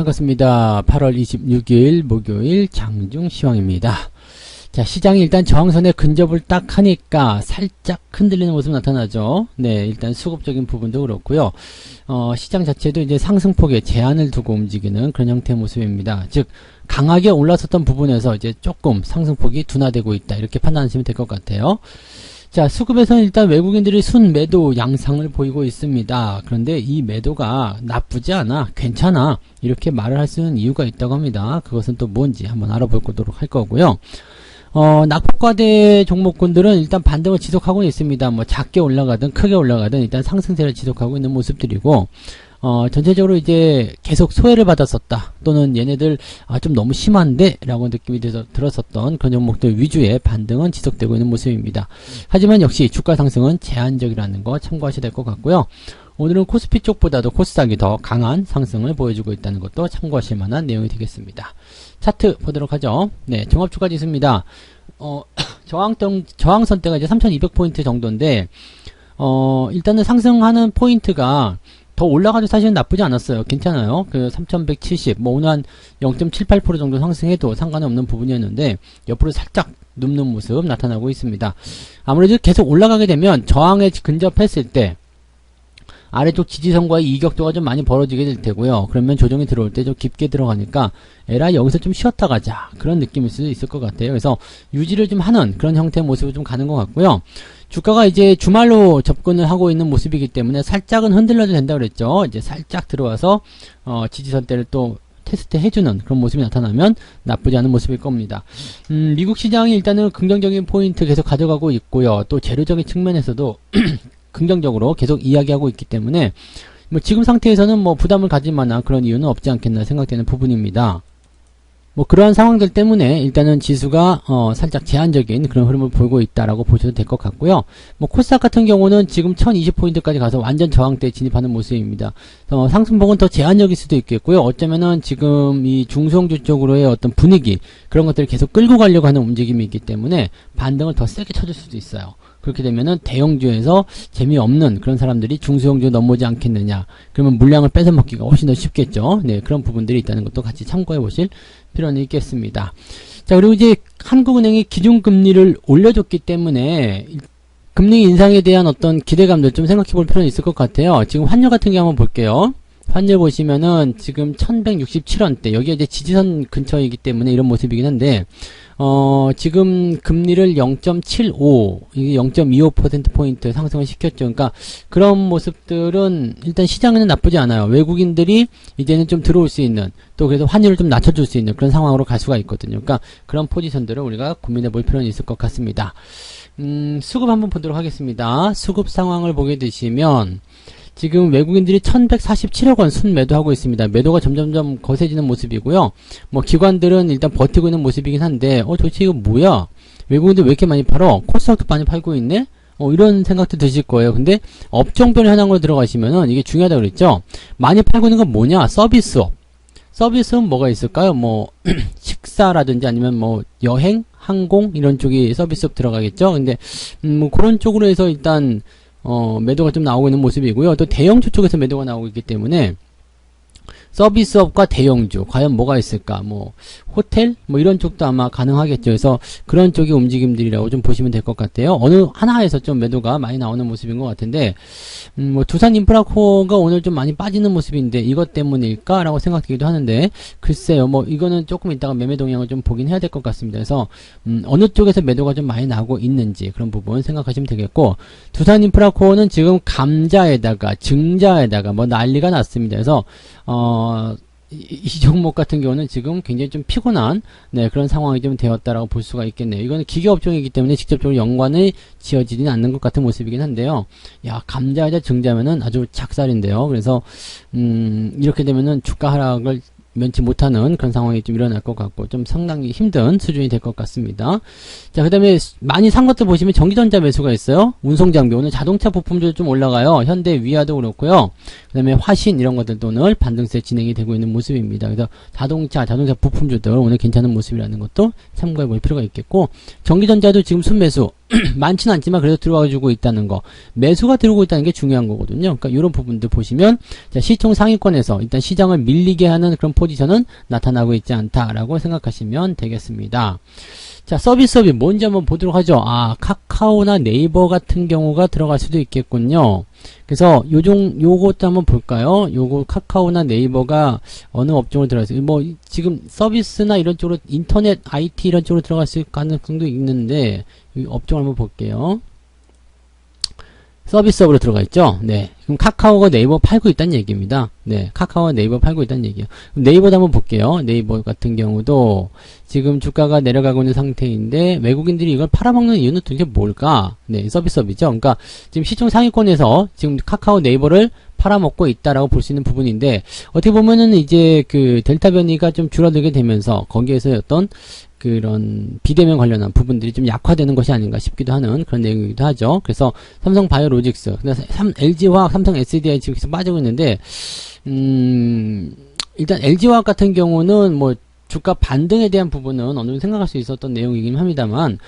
반갑습니다. 8월 26일 목요일 장중시황입니다. 자, 시장이 일단 저항선에 근접을 딱 하니까 살짝 흔들리는 모습 나타나죠. 네, 일단 수급적인 부분도 그렇고요. 시장 자체도 이제 상승폭에 제한을 두고 움직이는 그런 형태의 모습입니다. 즉, 강하게 올랐었던 부분에서 이제 조금 상승폭이 둔화되고 있다. 이렇게 판단하시면 될 것 같아요. 자, 수급에서는 일단 외국인들이 순매도 양상을 보이고 있습니다. 그런데 이 매도가 나쁘지 않아, 괜찮아, 이렇게 말을 할 수 있는 이유가 있다고 합니다. 그것은 또 뭔지 한번 알아보도록 할 거고요. 낙폭과대 종목군들은 일단 반등을 지속하고 있습니다. 뭐 작게 올라가든 크게 올라가든 일단 상승세를 지속하고 있는 모습들이고, 전체적으로 이제 계속 소외를 받았었다, 또는 얘네들 좀 너무 심한데 라고 느낌이 들었었던 그런 종목들 위주의 반등은 지속되고 있는 모습입니다. 하지만 역시 주가 상승은 제한적이라는 거 참고하셔야 될 것 같고요. 오늘은 코스피 쪽보다도 코스닥이 더 강한 상승을 보여주고 있다는 것도 참고하실 만한 내용이 되겠습니다. 차트 보도록 하죠. 네, 종합주가지수입니다. 저항선대가 이제 3200포인트 정도인데, 일단은 상승하는 포인트가 더 올라가도 사실은 나쁘지 않았어요. 괜찮아요. 그 3170, 뭐 오늘 한 0.78% 정도 상승해도 상관이 없는 부분이었는데, 옆으로 살짝 눕는 모습 나타나고 있습니다. 아무래도 계속 올라가게 되면 저항에 근접했을 때 아래쪽 지지선과의 이격도가 좀 많이 벌어지게 될 테고요. 그러면 조정이 들어올 때 좀 깊게 들어가니까 에라 여기서 좀 쉬었다 가자, 그런 느낌일 수도 있을 것 같아요. 그래서 유지를 좀 하는 그런 형태의 모습을 좀 가는 것 같고요. 주가가 이제 주말로 접근을 하고 있는 모습이기 때문에 살짝은 흔들려도 된다고 그랬죠. 이제 살짝 들어와서 지지선대를 또 테스트 해주는 그런 모습이 나타나면 나쁘지 않은 모습일 겁니다. 미국 시장이 일단은 긍정적인 포인트 계속 가져가고 있고요. 또 재료적인 측면에서도 긍정적으로 계속 이야기하고 있기 때문에 뭐 지금 상태에서는 뭐 부담을 가질 만한 그런 이유는 없지 않겠나 생각되는 부분입니다. 뭐 그러한 상황들 때문에 일단은 지수가 살짝 제한적인 그런 흐름을 보이고 있다라고 보셔도 될 것 같고요. 뭐 코스닥 같은 경우는 지금 1020포인트까지 가서 완전 저항대에 진입하는 모습입니다. 상승폭은 더 제한적일 수도 있겠고요. 어쩌면은 지금 이 중소형주 쪽으로의 어떤 분위기, 그런 것들을 계속 끌고 가려고 하는 움직임이 있기 때문에 반등을 더 세게 쳐줄 수도 있어요. 그렇게 되면은 대형주에서 재미없는 그런 사람들이 중소형주 넘어오지 않겠느냐. 그러면 물량을 뺏어 먹기가 훨씬 더 쉽겠죠. 네, 그런 부분들이 있다는 것도 같이 참고해 보실 필요는 있겠습니다. 자, 그리고 이제 한국은행이 기준금리를 올려줬기 때문에 금리 인상에 대한 어떤 기대감들 좀 생각해 볼 필요는 있을 것 같아요. 지금 환율 같은 경우 한번 볼게요. 환율 보시면은 지금 1167원대, 여기가 이제 지지선 근처이기 때문에 이런 모습이긴 한데, 지금 금리를 0.75, 이게 0.25%포인트 상승을 시켰죠. 그러니까 그런 모습들은 일단 시장에는 나쁘지 않아요. 외국인들이 이제는 좀 들어올 수 있는, 또 그래서 환율을 좀 낮춰줄 수 있는 그런 상황으로 갈 수가 있거든요. 그러니까 그런 포지션들을 우리가 고민해 볼 필요는 있을 것 같습니다. 수급 한번 보도록 하겠습니다. 수급 상황을 보게 되시면, 지금 외국인들이 1147억원 순매도하고 있습니다. 매도가 점점점 거세지는 모습이고요. 뭐 기관들은 일단 버티고 있는 모습이긴 한데, 도대체 이거 뭐야? 외국인들 왜 이렇게 많이 팔어? 코스닥도 많이 팔고 있네? 이런 생각도 드실 거예요. 근데 업종별 현황으로 들어가시면은 이게 중요하다고 그랬죠? 많이 팔고 있는 건 뭐냐? 서비스업. 서비스는 뭐가 있을까요? 뭐 식사라든지 아니면 뭐 여행, 항공 이런 쪽이 서비스업 들어가겠죠? 근데 뭐 그런 쪽으로 해서 일단 매도가 좀 나오고 있는 모습이고요. 또 대형주 쪽에서 매도가 나오고 있기 때문에 서비스업과 대형주 과연 뭐가 있을까? 뭐 호텔 뭐 이런 쪽도 아마 가능하겠죠. 그래서 그런 쪽의 움직임들이라고 좀 보시면 될 것 같아요. 어느 하나에서 좀 매도가 많이 나오는 모습인 것 같은데, 뭐 두산 인프라코어가 오늘 좀 많이 빠지는 모습인데 이것 때문일까라고 생각되기도 하는데, 글쎄요. 뭐 이거는 조금 이따가 매매 동향을 좀 보긴 해야 될 것 같습니다. 그래서 어느 쪽에서 매도가 좀 많이 나오고 있는지 그런 부분 생각하시면 되겠고, 두산 인프라코어는 지금 감자에다가 증자에다가 뭐 난리가 났습니다. 그래서 이 종목 같은 경우는 지금 굉장히 좀 피곤한 그런 상황이 좀 되었다라고 볼 수가 있겠네요. 이거는 기계업종이기 때문에 직접적으로 연관이 지어지지는 않는 것 같은 모습이긴 한데요. 야, 감자에다 증자면은 아주 작살인데요. 그래서 이렇게 되면은 주가 하락을 면치 못하는 그런 상황이 좀 일어날 것 같고, 좀 상당히 힘든 수준이 될 것 같습니다. 자, 그 다음에 많이 산 것들 보시면 전기전자 매수가 있어요. 운송장비, 오늘 자동차 부품도 좀 올라가요. 현대, 위아도 그렇고요. 그 다음에 화신 이런 것들도 오늘 반등세 진행이 되고 있는 모습입니다. 그래서 자동차 부품주들 오늘 괜찮은 모습이라는 것도 참고해 볼 필요가 있겠고, 전기전자도 지금 순매수 많지는 않지만 그래도 들어와주고 있다는 거. 매수가 들어오고 있다는 게 중요한 거거든요. 그러니까 이런 부분들 보시면 자, 시총 상위권에서 일단 시장을 밀리게 하는 그런 포지션은 나타나고 있지 않다라고 생각하시면 되겠습니다. 자, 서비스업이 뭔지 한번 보도록 하죠. 아, 카카오나 네이버 같은 경우가 들어갈 수도 있겠군요. 그래서 요것도 한번 볼까요? 요거 카카오나 네이버가 어느 업종으로 들어갔어요? 뭐 지금 서비스나 이런 쪽으로 인터넷, IT 이런 쪽으로 들어갔을 가능성도 있는데 이 업종을 한번 볼게요. 서비스업으로 들어가 있죠? 네. 그럼 카카오가 네이버 팔고 있다는 얘기입니다. 네. 카카오가 네이버 팔고 있다는 얘기예요. 네이버도 한번 볼게요. 네이버 같은 경우도 지금 주가가 내려가고 있는 상태인데 외국인들이 이걸 팔아먹는 이유는 도대체 뭘까? 네. 서비스업이죠. 그러니까 지금 시총 상위권에서 지금 카카오 네이버를 팔아먹고 있다라고 볼 수 있는 부분인데 어떻게 보면은 이제 그 델타 변이가 좀 줄어들게 되면서 거기에서 어떤 그런 비대면 관련한 부분들이 좀 약화되는 것이 아닌가 싶기도 하는 그런 내용이기도 하죠. 그래서 삼성 바이오로직스, LG화학, 삼성 SDI 지금 계속 빠지고 있는데 일단 LG화학 같은 경우는 뭐 주가 반등에 대한 부분은 어느 정도 생각할 수 있었던 내용이긴 합니다만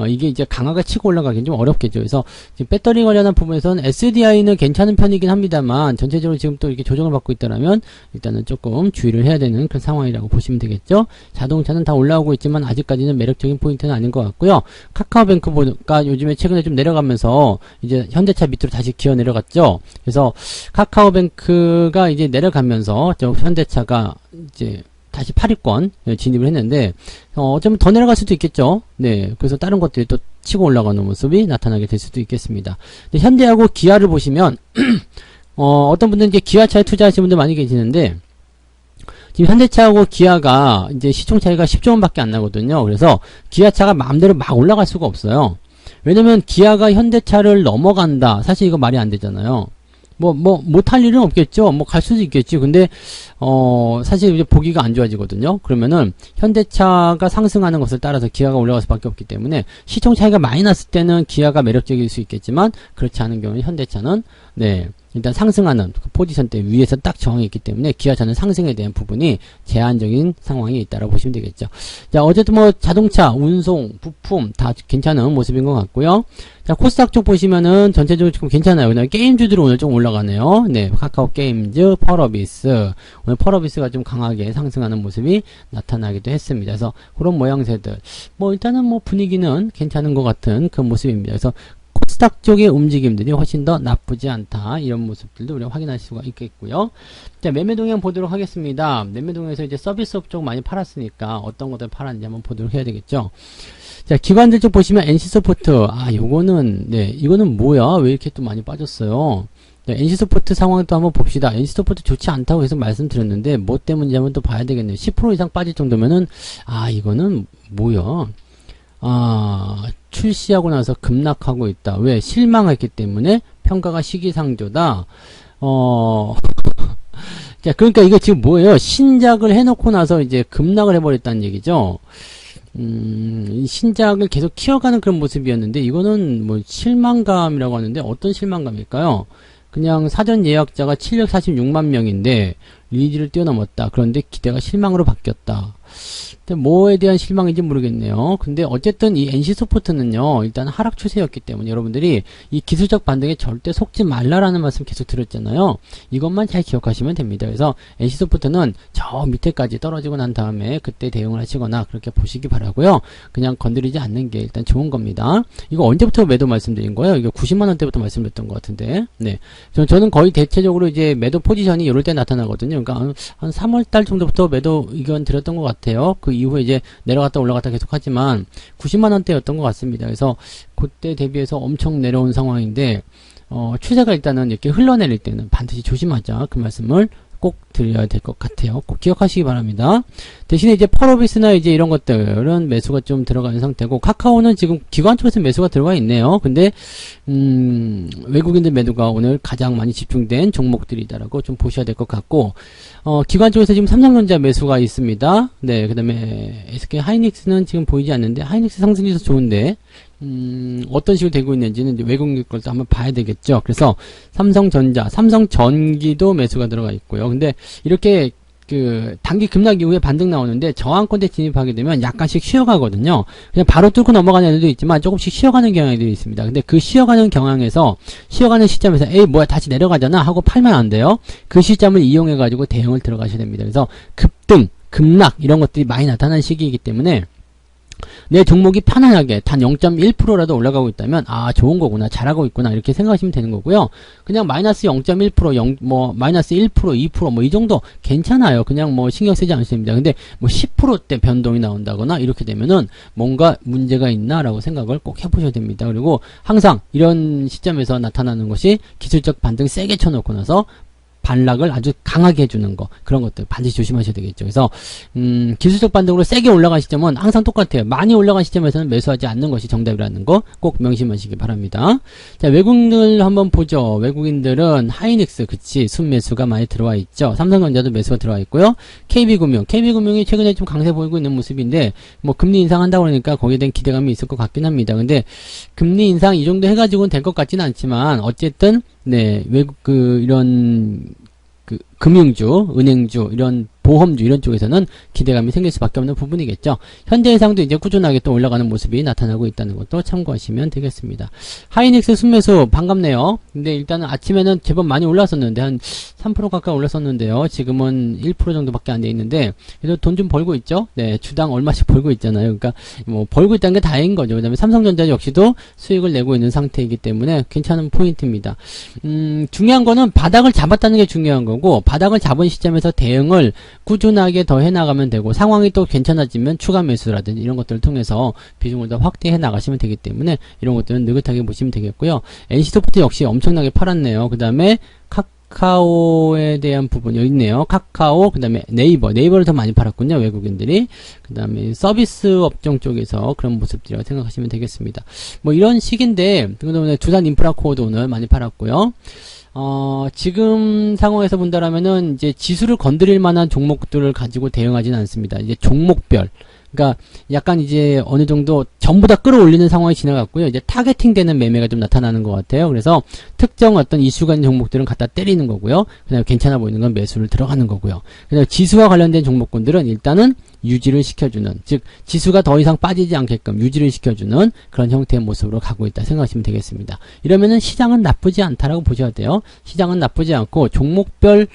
이게 이제 강하게 치고 올라가긴 좀 어렵겠죠. 그래서 지금 배터리 관련한 부분에서는 SDI는 괜찮은 편이긴 합니다만 전체적으로 지금 또 이렇게 조정을 받고 있다라면 일단은 조금 주의를 해야 되는 그런 상황이라고 보시면 되겠죠. 자동차는 다 올라오고 있지만 아직까지는 매력적인 포인트는 아닌 것 같고요. 카카오뱅크가 요즘에 최근에 좀 내려가면서 이제 현대차 밑으로 다시 기어 내려갔죠. 그래서 카카오뱅크가 이제 내려가면서 저 현대차가 이제 다시 8위권 진입을 했는데 어쩌면 더 내려갈 수도 있겠죠. 네, 그래서 다른 것들이 또 치고 올라가는 모습이 나타나게 될 수도 있겠습니다. 현대하고 기아를 보시면 어떤 분들은 이제 기아차에 투자하시는 분들 많이 계시는데 지금 현대차하고 기아가 이제 시총 차이가 10조 원밖에 안 나거든요. 그래서 기아차가 마음대로 막 올라갈 수가 없어요. 왜냐면 기아가 현대차를 넘어간다. 사실 이거 말이 안 되잖아요. 못할 일은 없겠죠. 갈 수도 있겠지. 근데, 사실 이제 보기가 안 좋아지거든요. 그러면은, 현대차가 상승하는 것을 따라서 기아가 올라갈 수밖에 없기 때문에, 시총 차이가 많이 났을 때는 기아가 매력적일 수 있겠지만, 그렇지 않은 경우는 현대차는, 네, 일단 상승하는 그 포지션 때 위에서 딱 정해 있기 때문에 기아차는 상승에 대한 부분이 제한적인 상황이 있다라고 보시면 되겠죠. 자, 어쨌든 뭐 자동차, 운송, 부품 다 괜찮은 모습인 것 같고요. 자, 코스닥 쪽 보시면은 전체적으로 조금 괜찮아요. 그다음에 게임주들은 오늘 좀 올라가네요. 네, 카카오 게임즈, 펄어비스. 오늘 펄어비스가 좀 강하게 상승하는 모습이 나타나기도 했습니다. 그래서 그런 모양새들. 일단은 분위기는 괜찮은 것 같은 그런 모습입니다. 그래서 코스닥 쪽의 움직임들이 훨씬 더 나쁘지 않다. 이런 모습들도 우리가 확인할 수가 있겠고요. 자, 매매 동향 보도록 하겠습니다. 매매 동향에서 이제 서비스업 쪽 많이 팔았으니까 어떤 것들 팔았는지 한번 보도록 해야 되겠죠. 자, 기관들 쪽 보시면 NC소프트. 요거는, 네, 이거는 뭐야? 왜 이렇게 또 많이 빠졌어요? 네, NC소프트 상황을 또 한번 봅시다. NC소프트 좋지 않다고 계속 말씀드렸는데, 뭐 때문인지 한번 또 봐야 되겠네요. 10% 이상 빠질 정도면은, 이거는 뭐야? 출시하고 나서 급락하고 있다. 왜? 실망했기 때문에 평가가 시기상조다. 자, 그러니까 이거 지금 뭐예요? 신작을 해놓고 나서 이제 급락을 해버렸다는 얘기죠. 신작을 계속 키워가는 그런 모습이었는데, 이거는 실망감이라고 하는데, 어떤 실망감일까요? 그냥 사전 예약자가 746만 명인데, 리니지를 뛰어넘었다. 그런데 기대가 실망으로 바뀌었다. 뭐에 대한 실망인지 모르겠네요. 근데 어쨌든 이 NC소프트는요, 일단 하락 추세였기 때문에 여러분들이 이 기술적 반등에 절대 속지 말라라는 말씀 계속 드렸잖아요. 이것만 잘 기억하시면 됩니다. 그래서 NC소프트는 저 밑에까지 떨어지고 난 다음에 그때 대응을 하시거나 그렇게 보시기 바라고요. 그냥 건드리지 않는 게 일단 좋은 겁니다. 이거 언제부터 매도 말씀드린 거예요? 이거 90만원 대부터 말씀드렸던 것 같은데. 네. 저는 거의 대체적으로 이제 매도 포지션이 이럴 때 나타나거든요. 그러니까 한 3월달 정도부터 매도 의견 드렸던 것 같아요. 그 이후에 이제 내려갔다 올라갔다 계속 하지만 90만원대였던 것 같습니다. 그래서 그때 대비해서 엄청 내려온 상황인데 추세가 일단은 이렇게 흘러내릴 때는 반드시 조심하자. 그 말씀을 꼭 드려야 될 것 같아요. 꼭 기억하시기 바랍니다. 대신에 이제 펄어비스나 이제 이런 것들은 매수가 좀 들어가는 상태고, 카카오는 지금 기관 쪽에서 매수가 들어가 있네요. 근데 외국인들 매도가 오늘 가장 많이 집중된 종목들이다라고 좀 보셔야 될 것 같고, 기관 쪽에서 지금 삼성전자 매수가 있습니다. 네, 그 다음에 SK 하이닉스는 지금 보이지 않는데, 하이닉스 상승지수 좋은데 어떤 식으로 되고 있는지는 이제 외국인 걸도 한번 봐야 되겠죠. 그래서 삼성전자, 삼성전기도 매수가 들어가 있고요. 근데 이렇게 단기 급락 이후에 반등 나오는데 저항권대 진입하게 되면 약간씩 쉬어가거든요. 그냥 바로 뚫고 넘어가는 애들도 있지만 조금씩 쉬어가는 경향들이 있습니다. 근데 그 쉬어가는 쉬어가는 시점에서 에이 뭐야 다시 내려가잖아 하고 팔면 안 돼요. 그 시점을 이용해가지고 대응을 들어가셔야 됩니다. 그래서 급등, 급락 이런 것들이 많이 나타나는 시기이기 때문에 내 종목이 편안하게 단 0.1%라도 올라가고 있다면 아 좋은 거구나 잘하고 있구나 이렇게 생각하시면 되는 거고요. 그냥 마이너스 0.1% 마이너스 1% 2% 뭐 이 정도 괜찮아요. 그냥 뭐 신경 쓰지 않으시면 됩니다. 근데 뭐 10%대 변동이 나온다거나 이렇게 되면은 뭔가 문제가 있나라고 생각을 꼭 해보셔야 됩니다. 그리고 항상 이런 시점에서 나타나는 것이 기술적 반등 세게 쳐놓고 나서 반락을 아주 강하게 해주는 거 그런 것들 반드시 조심하셔야 되겠죠. 그래서 기술적 반등으로 세게 올라간 시점은 항상 똑같아요. 많이 올라간 시점에서는 매수하지 않는 것이 정답이라는 거 꼭 명심하시기 바랍니다. 자, 외국인들 한번 보죠. 외국인들은 하이닉스 그치 순매수가 많이 들어와 있죠. 삼성전자도 매수가 들어와 있고요. KB금융이 최근에 좀 강세 보이고 있는 모습인데 뭐 금리 인상한다고 그러니까 거기에 대한 기대감이 있을 것 같긴 합니다. 근데 금리 인상 이 정도 해가지고는 될 것 같지는 않지만 어쨌든 네, 이런, 금융주, 은행주, 이런 보험주, 이런 쪽에서는 기대감이 생길 수밖에 없는 부분이겠죠. 현대해상도 이제 꾸준하게 또 올라가는 모습이 나타나고 있다는 것도 참고하시면 되겠습니다. 하이닉스 순매수 반갑네요. 근데 일단은 아침에는 제법 많이 올랐었는데, 한 3% 가까이 올랐었는데요. 지금은 1% 정도밖에 안 돼 있는데, 그래도 돈 좀 벌고 있죠? 네, 주당 얼마씩 벌고 있잖아요. 그러니까, 뭐, 벌고 있다는 게 다행인 거죠. 그 다음에 삼성전자 역시도 수익을 내고 있는 상태이기 때문에 괜찮은 포인트입니다. 중요한 거는 바닥을 잡았다는 게 중요한 거고, 바닥을 잡은 시점에서 대응을 꾸준하게 더 해나가면 되고 상황이 또 괜찮아지면 추가 매수라든지 이런 것들을 통해서 비중을 더 확대해 나가시면 되기 때문에 이런 것들은 느긋하게 보시면 되겠고요. NC소프트 역시 엄청나게 팔았네요. 그 다음에 카카오에 대한 부분 여기 있네요. 카카오 그 다음에 네이버를 더 많이 팔았군요. 외국인들이. 그 다음에 서비스 업종 쪽에서 그런 모습들이라고 생각하시면 되겠습니다. 뭐 이런 식인데 그다음에 두산 인프라코어도 오늘 많이 팔았고요. 지금 상황에서 본다라면은 이제 지수를 건드릴 만한 종목들을 가지고 대응하지는 않습니다. 이제 종목별. 그러니까 약간 이제 어느 정도 전부 다 끌어올리는 상황이 지나갔고요. 이제 타겟팅 되는 매매가 좀 나타나는 것 같아요. 그래서 특정 어떤 이슈가 있는 종목들은 갖다 때리는 거고요. 그다음에 괜찮아 보이는 건 매수를 들어가는 거고요. 그다음에 지수와 관련된 종목군들은 일단은 유지를 시켜주는, 즉 지수가 더 이상 빠지지 않게끔 유지를 시켜주는 그런 형태의 모습으로 가고 있다 생각하시면 되겠습니다. 이러면은 시장은 나쁘지 않다라고 보셔야 돼요. 시장은 나쁘지 않고 종목별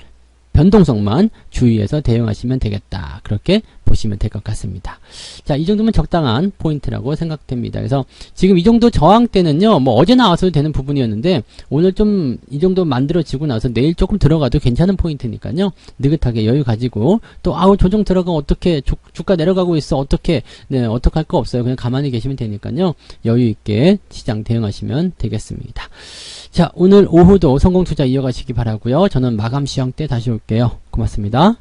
변동성만 주의해서 대응하시면 되겠다. 그렇게 보시면 될 것 같습니다. 자, 이 정도면 적당한 포인트라고 생각됩니다. 그래서 지금 이 정도 저항 때는요, 뭐 어제 나와서도 되는 부분이었는데 오늘 좀 이 정도 만들어지고 나서 내일 조금 들어가도 괜찮은 포인트니까요. 느긋하게 여유 가지고 또 조정 들어가면 어떻게 주가 내려가고 있어 어떻게 어떡할 거 없어요. 그냥 가만히 계시면 되니까요. 여유 있게 시장 대응하시면 되겠습니다. 자, 오늘 오후도 성공 투자 이어가시기 바라고요. 저는 마감 시황 때 다시 올게요. 고맙습니다.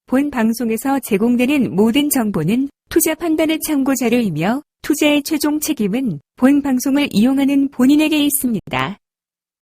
본 방송에서 제공되는 모든 정보는 투자 판단의 참고 자료이며 투자의 최종 책임은 본 방송을 이용하는 본인에게 있습니다.